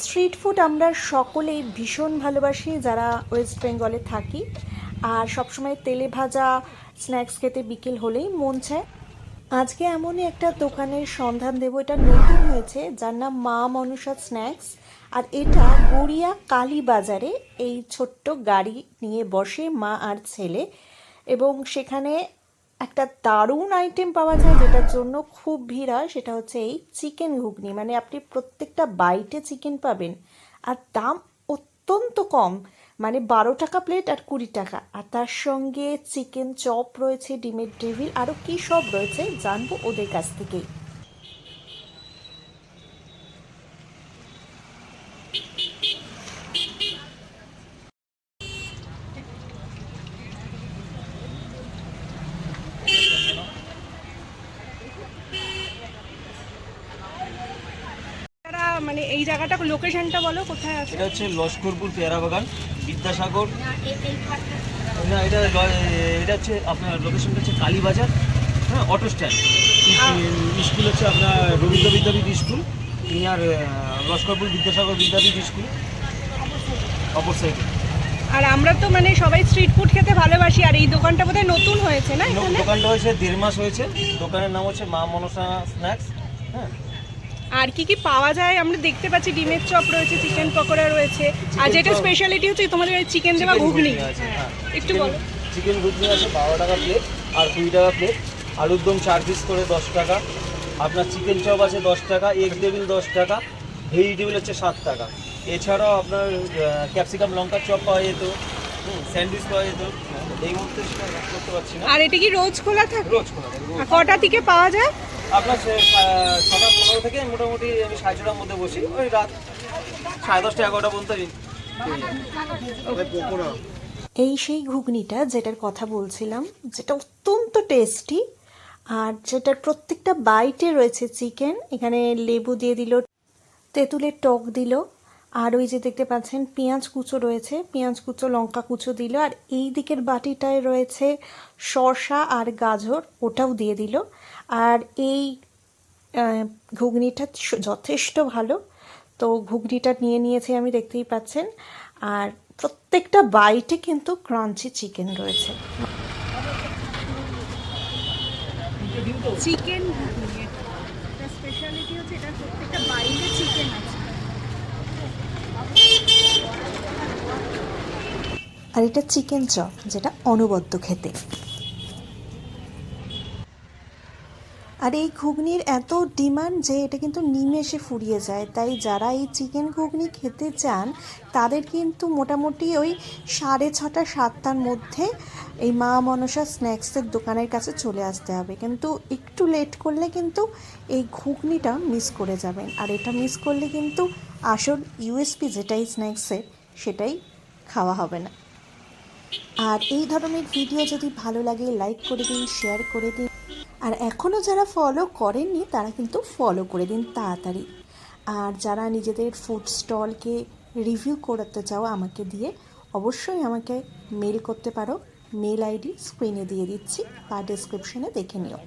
Street food আমরা সকলেই ভীষণ ভালোবাসি যারা ওয়েস্ট বেঙ্গলে থাকি। আর সবসময় তেলে ভাজা স্ন্যাক্স খেতে বিকেল হলেই মন চায়। আজকে এমনই একটা দোকানের সন্ধান দেব, এটা নতুন হয়েছে, যার নাম মা মনসা স্ন্যাক্স। আর এটা গড়িয়া কালীবাজারে এই ছোট্ট গাড়ি নিয়ে বসে মা আর ছেলে, এবং সেখানে একটা দারুণ আইটেম পাওয়া যায় যেটার জন্য খুব ভিড় হয়। সেটা হচ্ছে এই চিকেন ঘুগনি। মানে আপনি প্রত্যেকটা বাইটে চিকেন পাবেন, আর দাম অত্যন্ত কম, মানে 12 টাকা প্লেট আর 20 টাকা। আর তার সঙ্গে চিকেন চপ রয়েছে, ডিমের ডেভিল, আরও কী সব রয়েছে জানবো ওদের কাছ থেকেই। মানে এই জায়গাটা লোকেশনটা বলো, কোথায় আছে? এটা হচ্ছে লস্করপুর পেয়ারা বাগান, বিদ্যাসাগর। না, এটা হচ্ছে আপনার লোকেশনটা হচ্ছে কালীবাজার, হ্যাঁ, অটো স্ট্যান্ড। স্কুল হচ্ছে আপনার রবীন্দ্র বিদ্যাপীঠ স্কুল, নিয়ার লস্করপুর বিদ্যাসাগর বিদ্যাপীঠ স্কুল, অপর সাইডে। আর আমরা তো মানে সবাই স্ট্রিট ফুড খেতে ভালোবাসি, আর এই দোকানটা বোধহয় নতুন হয়েছে না? দোকানটা হয়েছে 1.5 মাস হয়েছে। দোকানের নাম হচ্ছে মা মনসা স্ন্যাক্স। হ্যাঁ, আর কি কি পাওয়া যায় আমরা দেখতে পাচ্ছি, ডিমের চপ রয়েছে, চিকেন পকোড়া রয়েছে, আর যেটা স্পেশালিটি হচ্ছে তোমাদের চিকেন দেওয়া ঘুগনি। একটু বলো। চিকেন ঘুগনি আছে 12 টাকা প্লেট আর 20 টাকা প্লেট। আলুর দম 4 পিস করে 10 টাকা। আপনার চিকেন চপ আছে 10 টাকা, এগ টেবিল 10 টাকা, ভেজিটেবিল হচ্ছে 7 টাকা। এছাড়াও আপনার ক্যাপসিকাম লঙ্কার চপ পাওয়া যেত, স্যান্ডউইচ পাওয়া যেত। এই মুহূর্তে সেটা করতে পারছি না। আর এটা কি রোজ খোলা থাকে? রোজ খোলা থাকে। আর কটা থেকে পাওয়া যায়? আপনার 6:15 থেকে মোটামুটি আমি 6:30টার মধ্যে বসি, ওই রাত 10:30 11টা পর্যন্ত। এই সেই ঘুগনিটা যেটার কথা বলছিলাম, যেটা অত্যন্ত টেস্টি, আর যেটার প্রত্যেকটা বাইটে রয়েছে চিকেন। এখানে লেবু দিয়ে দিল, তেঁতুলের টক দিল, আর ওই যে দেখতে পাচ্ছেন পেঁয়াজ কুচো রয়েছে, পেঁয়াজ কুচো, লঙ্কা কুচো দিল, আর এই দিকের বাটিটায় রয়েছে শসা আর গাজর, ওটাও দিয়ে দিল। আর এই ঘুগনিটা যথেষ্ট ভালো। তো ঘুগনিটা নিয়ে নিয়েছি আমি, দেখতেই পাচ্ছেন। আর প্রত্যেকটা বাইটে কিন্তু ক্রাঞ্চি চিকেন রয়েছে। চিকেন ঘুগনি, এটা স্পেশালিটি হচ্ছে এটা প্রত্যেকটা বাইটে চিকেন আছে। আর এটা চিকেন চপ, যেটা অনবদ্য খেতে। আর এই ঘুগনির এত ডিমান্ড যে এটা কিন্তু নিমেষে ফুরিয়ে যায়। তাই যারা এই চিকেন ঘুগনি খেতে চান তাদের কিন্তু মোটামুটি ওই 6:30 7টার মধ্যে এই মা মনসা স্ন্যাক্সের দোকানের কাছে চলে আসতে হবে। কিন্তু একটু লেট করলে কিন্তু এই ঘুগনিটা মিস করে যাবেন। আর এটা মিস করলে কিন্তু আসল ইউএসপি যেটাই স্ন্যাক্সের, সেটাই খাওয়া হবে না। আর এই ধরনের ভিডিও যদি ভালো লাগে লাইক করে দিন, শেয়ার করে দিন। আর এখনও যারা ফলো করেননি তারা কিন্তু ফলো করে দিন তাড়াতাড়ি। আর যারা নিজেদের ফুড স্টলকে রিভিউ করাতে চাও আমাকে দিয়ে, অবশ্যই আমাকে মেল করতে পারো। মেল আইডি স্ক্রিনে দিয়ে দিচ্ছি বা ডেসক্রিপশনে দেখে নিও।